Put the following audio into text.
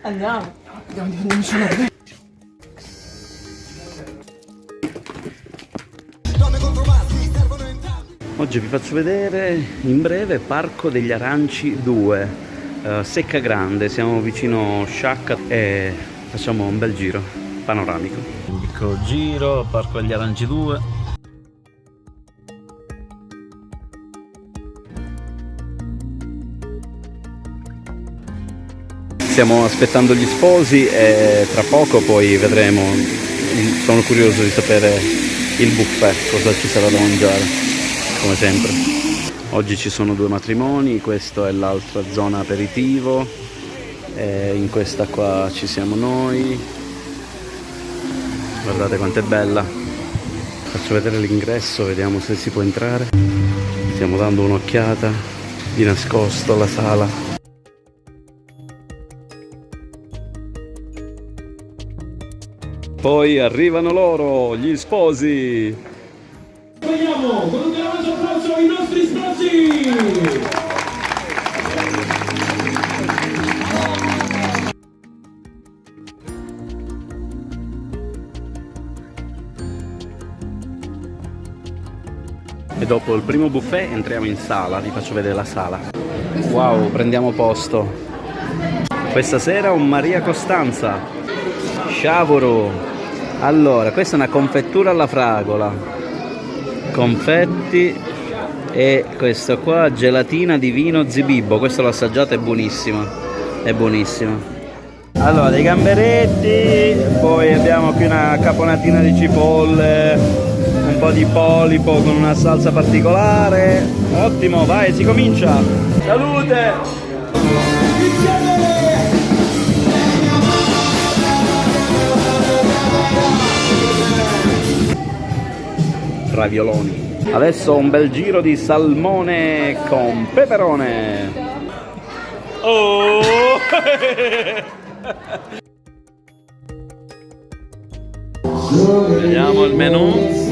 Andiamo. Oggi vi faccio vedere in breve Parco degli Aranci 2, Secca Grande, siamo vicino Sciacca e facciamo un bel giro panoramico. Un piccolo giro, Parco degli Aranci 2. Stiamo aspettando gli sposi e tra poco poi vedremo, sono curioso di sapere il buffet, cosa ci sarà da mangiare, come sempre. Oggi ci sono 2 matrimoni, questa è l'altra zona aperitivo e in questa qua ci siamo noi. Guardate quanto è bella. Faccio vedere l'ingresso, vediamo se si può entrare. Stiamo dando un'occhiata di nascosto alla sala. Poi arrivano loro, gli sposi! Vogliamo con un grande applauso i nostri sposi! E dopo il primo buffet entriamo in sala, vi faccio vedere la sala. Wow, prendiamo posto. Questa sera un Maria Costanza. Sciavoro. Allora, questa è una confettura alla fragola. Confetti. E questo qua, gelatina di vino Zibibbo. Questo l'ho assaggiato, è buonissima. È buonissima. Allora, dei gamberetti. Poi abbiamo qui una caponatina di cipolle. Un po' di polipo con una salsa particolare. Ottimo, vai, si comincia. Salute! Ravioloni. Adesso un bel giro di salmone con peperone. Oh! Vediamo il menù.